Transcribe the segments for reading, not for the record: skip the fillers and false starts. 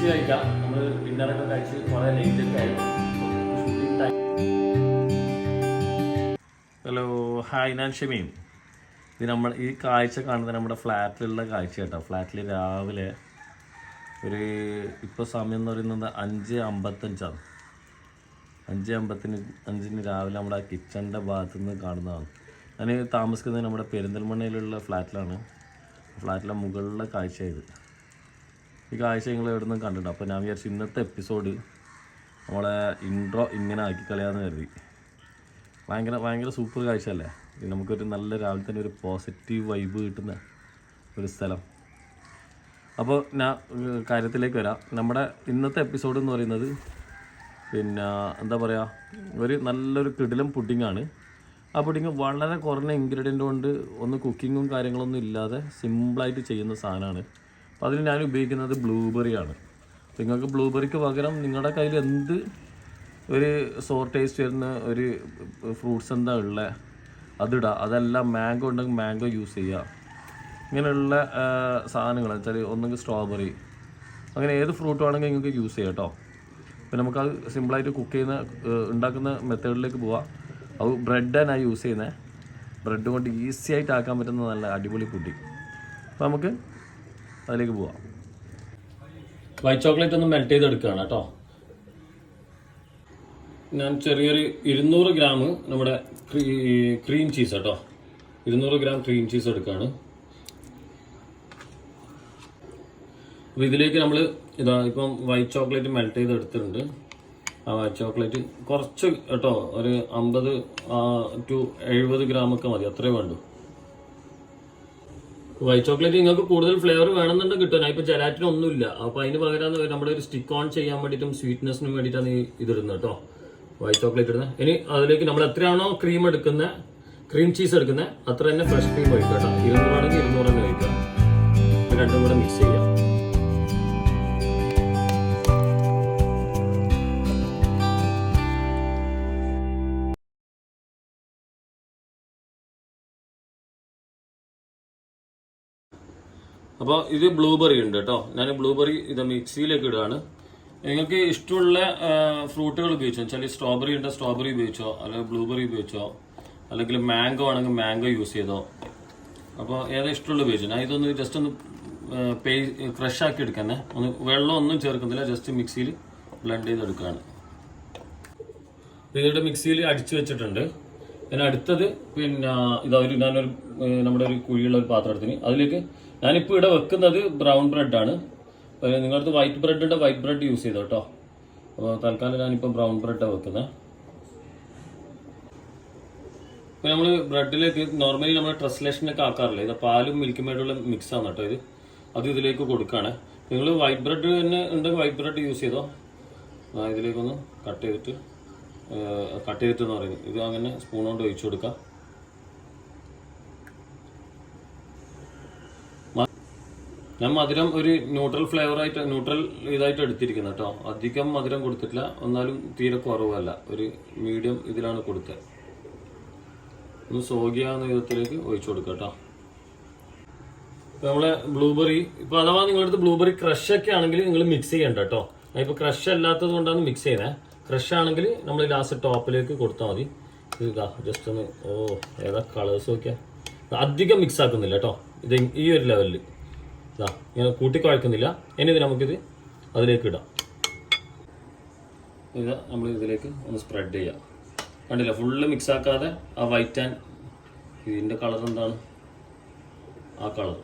Lunch കഴിക്കാം. നമ്മൾ ഡിന്നറൊക്കെ കഴിച്ച് കുറേ ലേറ്റൊക്കെ ആയിരുന്നു. ഹലോ, ഹായ്, ഞാൻ ഷമീം. ഇത് നമ്മൾ ഈ കാഴ്ച കാണുന്നത് നമ്മുടെ ഫ്ലാറ്റിലുള്ള കാഴ്ച കേട്ടോ. ഫ്ലാറ്റിൽ രാവിലെ ഇപ്പോൾ സമയം എന്ന് പറയുന്നത് 5:55. 5:55 രാവിലെ നമ്മുടെ കിച്ചണിൻ്റെ ഭാഗത്തു നിന്ന് കാണുന്നതാണ്. ഞാൻ താമസിക്കുന്നത് നമ്മുടെ പെരിന്തൽമണ്ണയിലുള്ള ഫ്ലാറ്റിലാണ്. ഫ്ലാറ്റിലെ മുകളിലെ കാഴ്ചയായത്. ഈ കാഴ്ച നിങ്ങൾ എവിടെ നിന്നും കണ്ടിട്ടുണ്ട്. അപ്പോൾ ഞാൻ വിചാരിച്ചു ഇന്നത്തെ എപ്പിസോഡ് നമ്മളെ ഇൻട്രോ ഇങ്ങനെ ആക്കി കളയാമെന്ന് കരുതി. ഭയങ്കര സൂപ്പർ കാഴ്ചയല്ലേ. നമുക്കൊരു നല്ല രാവിലെ തന്നെ ഒരു പോസിറ്റീവ് വൈബ് കിട്ടുന്ന ഒരു സ്ഥലം. അപ്പോൾ ഞാൻ കാര്യത്തിലേക്ക് വരാം. നമ്മുടെ ഇന്നത്തെ എപ്പിസോഡ് എന്ന് പറയുന്നത് എന്താ പറയുക, ഒരു നല്ലൊരു കിടിലം പുഡിങ്ങാണ്. ആ പുഡിങ് വളരെ കുറഞ്ഞ ഇൻഗ്രീഡിയൻ്റ് കൊണ്ട് കുക്കിങ്ങും കാര്യങ്ങളൊന്നും ഇല്ലാതെ സിമ്പിളായിട്ട് ചെയ്യുന്ന സാധനമാണ്. അപ്പോൾ അതിന് ഞാൻ ഉപയോഗിക്കുന്നത് ബ്ലൂബെറിയാണ്. അപ്പോൾ നിങ്ങൾക്ക് ബ്ലൂബെറിക്ക് പകരം നിങ്ങളുടെ കയ്യിൽ എന്ത് ഒരു സോർ ടേസ്റ്റ് വരുന്ന ഒരു ഫ്രൂട്ട്സ് എന്താ ഉള്ളത് അതിടുക. അതെല്ലാം മാംഗോ ഉണ്ടെങ്കിൽ മാംഗോ യൂസ് ചെയ്യുക. ഇങ്ങനെയുള്ള സാധനങ്ങൾ വെച്ചാൽ ഒന്നെങ്കിൽ സ്ട്രോബെറി, അങ്ങനെ ഏത് ഫ്രൂട്ട് വേണമെങ്കിൽ നിങ്ങൾക്ക് യൂസ് ചെയ്യാം കേട്ടോ. പിന്നെ നമുക്കത് സിമ്പിളായിട്ട് ഉണ്ടാക്കുന്ന മെത്തേഡിലേക്ക് പോവാം. അത് ബ്രെഡാണ് യൂസ് ചെയ്യുന്നത്. ബ്രെഡ് കൊണ്ട് ഈസി ആയിട്ട് ആക്കാൻ പറ്റുന്ന നല്ല അടിപൊളി പുഡിങ്. അപ്പോൾ നമുക്ക് അതിലേക്ക് പോവാം. വൈറ്റ് ചോക്ലേറ്റ് ഒന്ന് മെൽറ്റ് ചെയ്തെടുക്കുകയാണ് കേട്ടോ. ഞാൻ ചെറിയൊരു 200 ഗ്രാം നമ്മുടെ ക്രീം ചീസ് കേട്ടോ. 200 ഗ്രാം ക്രീം ചീസ് എടുക്കുകയാണ്. അപ്പോൾ ഇതിലേക്ക് നമ്മൾ ഇപ്പം വൈറ്റ് ചോക്ലേറ്റ് മെൽറ്റ് ചെയ്ത് എടുത്തിട്ടുണ്ട്. ആ വൈറ്റ് ചോക്ലേറ്റ് കുറച്ച് കേട്ടോ, ഒരു 50 to 70 ഗ്രാമൊക്കെ മതി, അത്രേ വേണ്ടു. വൈറ്റ് ചോക്ലേറ്റ് നിങ്ങൾക്ക് കൂടുതൽ ഫ്ലേവർ വേണമെന്നുണ്ടെങ്കിൽ കിട്ടും. ഞാൻ ഇപ്പോൾ ജലാറ്റിന് ഒന്നുമില്ല, അപ്പോൾ അതിന് പകരം നമ്മുടെ ഒരു സ്റ്റിക്ക് ഓൺ ചെയ്യാൻ വേണ്ടിയിട്ടും സ്വീറ്റ്നെസ്സിനും വേണ്ടിയിട്ടാണ് ഇതിടുന്നത് കേട്ടോ, വൈറ്റ് ചോക്ലേറ്റ് ഇടുന്നത്. ഇനി അതിലേക്ക് നമ്മൾ എത്രയാണോ ക്രീം ചീസ് എടുക്കുന്നത് അത്ര തന്നെ ഫ്രഷ് ക്രീം ഒഴിക്കുക കേട്ടോ. 200 ആണെങ്കിൽ 200 തന്നെ ഒഴിക്കുക. രണ്ടും കൂടെ മിക്സ് ചെയ്യാം. അപ്പോൾ ഇത് ബ്ലൂബെറി ഉണ്ട് കേട്ടോ. ഞാൻ ബ്ലൂബെറി മിക്സിയിലേക്ക് ഇടുകയാണ്. നിങ്ങൾക്ക് ഇഷ്ടമുള്ള ഫ്രൂട്ടുകൾ ഉപയോഗിച്ചോ. വെച്ചാൽ സ്ട്രോബെറി ഉണ്ട്, സ്ട്രോബെറി ഉപയോഗിച്ചോ, അല്ലെങ്കിൽ ബ്ലൂബെറി ഉപയോഗിച്ചോ, അല്ലെങ്കിൽ മാംഗോ ആണെങ്കിൽ മാംഗോ യൂസ് ചെയ്തോ. അപ്പോൾ ഏതാ ഇഷ്ടമുള്ള ഉപയോഗിച്ചോ. ഞാൻ ഇതൊന്ന് ജസ്റ്റ് ഒന്ന് ക്രഷ് ആക്കി എടുക്കുന്നേ. വെള്ളം ഒന്നും ചേർക്കുന്നില്ല, ജസ്റ്റ് മിക്സിയിൽ ബ്ലെൻഡ് ചെയ്തെടുക്കുകയാണ്. ഇതിവിടെ മിക്സിയിൽ അടിച്ചു വെച്ചിട്ടുണ്ട്. പിന്നെ അടുത്തത് ഞാനൊരു നമ്മുടെ ഒരു കുഴിയുള്ള ഒരു പാത്രത്തിന് അതിലേക്ക് ഞാനിപ്പോൾ ഇവിടെ വെക്കുന്നത് ബ്രൗൺ ബ്രെഡാണ്. നിങ്ങളടുത്ത് വൈറ്റ് ബ്രെഡ് ഉണ്ട്, വൈറ്റ് ബ്രെഡ് യൂസ് ചെയ്തോ കേട്ടോ. അപ്പോൾ തൽക്കാലം ഞാനിപ്പോൾ ബ്രൗൺ ബ്രെഡാണ് വെക്കുന്നത്. ഇപ്പോൾ നമ്മൾ ബ്രെഡിലേക്ക് നോർമലി നമ്മൾ ട്രസ്ലേഷനൊക്കെ ആക്കാറില്ല. ഇത് പാലും മിൽക്ക് മേഡുള്ള മിക്സാണ് കേട്ടോ. അത് ഇതിലേക്ക് കൊടുക്കുകയാണ്. നിങ്ങൾ വൈറ്റ് ബ്രെഡ് തന്നെ ഉണ്ടെങ്കിൽ വൈറ്റ് ബ്രെഡ് യൂസ് ചെയ്തോ. ഇതിലേക്കൊന്ന് കട്ട് ചെയ്തിട്ട് എന്ന് പറയുന്നത് ഇത് അങ്ങനെ സ്പൂൺ കൊണ്ട് ഒഴിച്ചു കൊടുക്കാം. ഞാൻ മധുരം ഒരു ന്യൂട്രൽ ഇതായിട്ട് എടുത്തിരിക്കുന്നത് കേട്ടോ. അധികം മധുരം കൊടുത്തിട്ടില്ല, എന്നാലും തീരെ കുറവല്ല, ഒരു മീഡിയം ഇതിലാണ് കൊടുത്തത്. ഒന്ന് സോഗിയാവുന്ന വിധത്തിലേക്ക് ഒഴിച്ചു കൊടുക്കുക കേട്ടോ. ഇപ്പം നമ്മളെ ബ്ലൂബെറി, ഇപ്പോൾ അഥവാ നിങ്ങളുടെ അടുത്ത് ബ്ലൂബെറി ക്രഷൊക്കെ ആണെങ്കിൽ നിങ്ങൾ മിക്സ് ചെയ്യണ്ട കേട്ടോ. ഇപ്പോൾ ക്രഷ് അല്ലാത്തത് കൊണ്ടാണ് മിക്സ് ചെയ്യുന്നത്. ക്രഷ് ആണെങ്കിൽ നമ്മൾ ലാസ്റ്റ് ടോപ്പിലേക്ക് കൊടുത്താൽ മതി. ഇതാ ജസ്റ്റ് ഒന്ന് ഏതാ കളേഴ്സ് നോക്കിയാൽ അധികം മിക്സ് ആക്കുന്നില്ല കേട്ടോ. ഇത് ഈ ഒരു ലെവലിൽ ഇതാ ഇങ്ങനെ കൂട്ടിക്കുഴക്കുന്നില്ല. ഇനി ഇത് നമുക്കിത് അതിലേക്ക് ഇടാം. ഇതാ നമ്മൾ ഇതിലേക്ക് ഒന്ന് സ്പ്രെഡ് ചെയ്യാം. കണ്ടില്ല, ഫുള്ള് മിക്സ് ആക്കാതെ ആ വൈറ്റ് ആൻഡ് ഇതിൻ്റെ കളർ എന്താണ് ആ കളർ.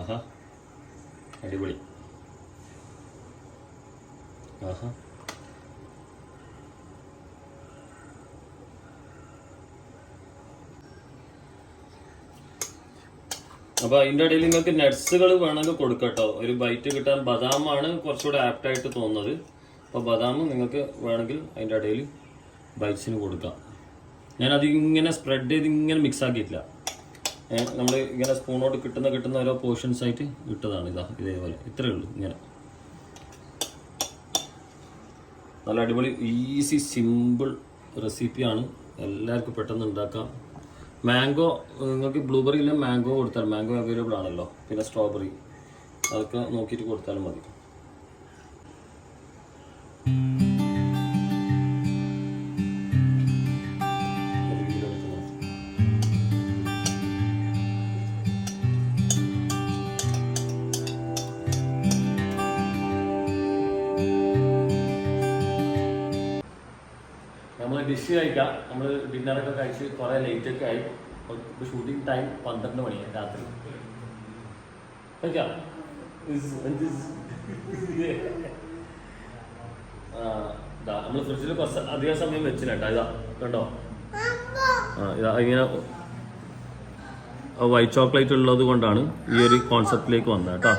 ആഹാ, അടിപൊളി. ആഹാ, അപ്പോൾ അതിൻ്റെ ഇടയിൽ നിങ്ങൾക്ക് നട്ട്സുകൾ വേണമെങ്കിൽ കൊടുക്കാം കേട്ടോ. ഒരു ബൈറ്റ് കിട്ടാൻ ബദാമാണ് കുറച്ചുകൂടെ ആപ്റ്റായിട്ട് തോന്നുന്നത്. അപ്പോൾ ബദാം നിങ്ങൾക്ക് വേണമെങ്കിൽ അതിൻ്റെ ഇടയിൽ ബൈറ്റ്സിന് കൊടുക്കാം. ഞാനത് ഇങ്ങനെ സ്പ്രെഡ് ചെയ്ത് ഇങ്ങനെ മിക്സ് ആക്കിയിട്ടില്ല. നമ്മൾ ഇങ്ങനെ സ്പൂണോട് കിട്ടുന്ന ഓരോ പോർഷൻസ് ആയിട്ട് ഇട്ടതാണ്. ഇതേപോലെ ഇത്രയേ ഉള്ളൂ. ഇങ്ങനെ നല്ല അടിപൊളി ഈസി സിമ്പിൾ റെസിപ്പിയാണ്. എല്ലാവർക്കും പെട്ടെന്ന് ഉണ്ടാക്കാം. മാംഗോ നിങ്ങൾക്ക് ബ്ലൂബെറി ഇല്ല മാംഗോ കൊടുത്താൽ മാംഗോ അവൈലബിൾ ആണല്ലോ. പിന്നെ സ്ട്രോബെറി അതൊക്കെ നോക്കിയിട്ട് കൊടുത്താലും മതി. നമ്മൾ ഡിഷ് കഴിക്കാം. നമ്മൾ ഡിന്നറൊക്കെ കഴിച്ച് കുറേ ലേറ്റൊക്കെ ആയി. ഇപ്പോൾ ഷൂട്ടിംഗ് ടൈം 12 മണിയാണ് രാത്രി. കഴിക്കാം. നമ്മൾ ഫ്രിഡ്ജിൽ കുറച്ച് അധികം സമയം വെച്ചില്ല കേട്ടോ. ഇതാ കണ്ടോ, ഇതാ ഇങ്ങനെ വൈറ്റ് ചോക്ലേറ്റ് ഉള്ളത് കൊണ്ടാണ് ഈ ഒരു കോൺസെപ്റ്റിലേക്ക് വന്നത് കേട്ടോ.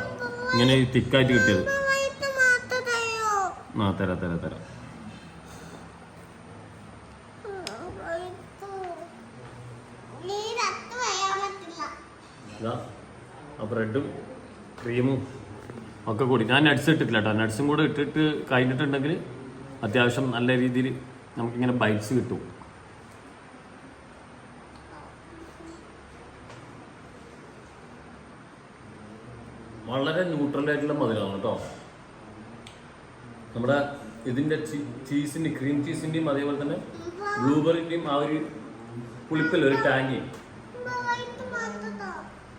ഇങ്ങനെ തിക്കായിട്ട് കിട്ടിയത്. തരാം തരാം തരാം. ആ ബ്രെഡും ക്രീമും ഒക്കെ കൂടി ഞാൻ നട്ട്സ് ഇട്ടിട്ടില്ല കേട്ടോ. നട്ട്സും കൂടെ ഇട്ടിട്ട് കഴിഞ്ഞിട്ടുണ്ടെങ്കിൽ അത്യാവശ്യം നല്ല രീതിയിൽ നമുക്കിങ്ങനെ ബൈറ്റ്സ് കിട്ടും. വളരെ ന്യൂട്രലായിട്ടുള്ള മധുരമാണ് കേട്ടോ. നമ്മുടെ ഇതിൻ്റെ ചീസിൻ്റെ ക്രീം ചീസിൻ്റെയും അതേപോലെ തന്നെ ബ്ലൂബെറിൻ്റെയും ആ ഒരു പുളിപ്പല്ല ഒരു ടാങ്ങി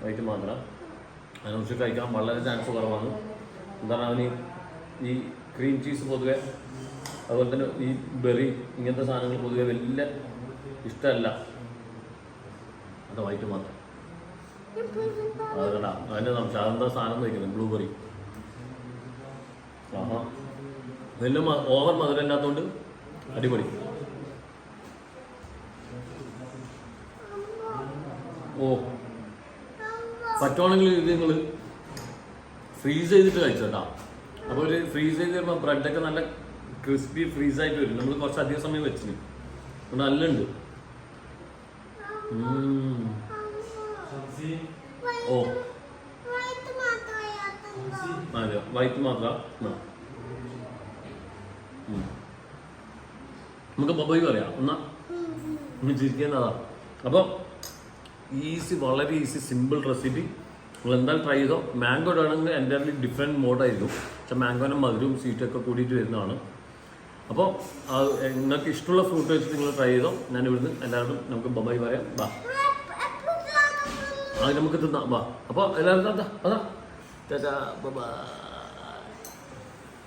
വൈറ്റ് മാത്രം അതിനെക്കുറിച്ച് കഴിക്കാൻ വളരെ ചാൻസ് കുറവാണ്. എന്താണ് അവന് ഈ ക്രീം ചീസ് പൊതുവെ അതുപോലെ തന്നെ ഈ ബെറി ഇങ്ങനത്തെ സാധനങ്ങൾ പൊതുവെ വലിയ ഇഷ്ടമല്ല. അത് വൈറ്റ് മാത്രം. അത് കണ്ടാ അതിൻ്റെ സംശയം അതെന്താ സാധനം കഴിക്കുന്നത് ബ്ലൂബെറി. ആഹാ വലിയ ഓവർ മധുരം ഇല്ലാത്തതുകൊണ്ട് അടിപൊളി. ഓ പറ്റുവാണെങ്കിൽ ഇത് നിങ്ങൾ ഫ്രീസ് ചെയ്തിട്ട് കഴിച്ചു കേട്ടോ. അപ്പോൾ ഒരു ഫ്രീസ് ചെയ്ത് വരുമ്പോൾ ബ്രെഡൊക്കെ നല്ല ക്രിസ്പി ഫ്രീസായിട്ട് വരും. നമ്മൾ കുറച്ച് അധികം സമയം വെച്ചിന് നല്ല ഉണ്ട്. ഓ അതെ വൈറ്റ് മാത്രം. നമുക്ക് ബൊബോയ് പറയാം എന്നാ ചിരിക്കുന്നതാ. അപ്പോൾ ഈസി, വളരെ ഈസി, സിമ്പിൾ റെസിപ്പി. നിങ്ങൾ എന്തായാലും ട്രൈ ചെയ്തോ. മാംഗോ ഇടുകയാണെങ്കിൽ എൻ്റെ ഡിഫറെൻറ്റ് മോഡായിരിക്കും. പക്ഷെ മാംഗോൻ്റെ മധുരവും സ്വീറ്റൊക്കെ കൂടിയിട്ട് വരുന്നതാണ്. അപ്പോൾ നിങ്ങൾക്ക് ഇഷ്ടമുള്ള ഫ്രൂട്ട് വെച്ചിട്ട് നിങ്ങൾ ട്രൈ ചെയ്തോ. ഞാൻ ഇവിടുന്ന് എല്ലാവരും നമുക്ക് ബൊബോയ് പറയാം. ബാ അത് നമുക്ക് തിന്നാം. ബാ അപ്പോൾ എല്ലാവരും അതാ ചാച്ചാ ബൈ.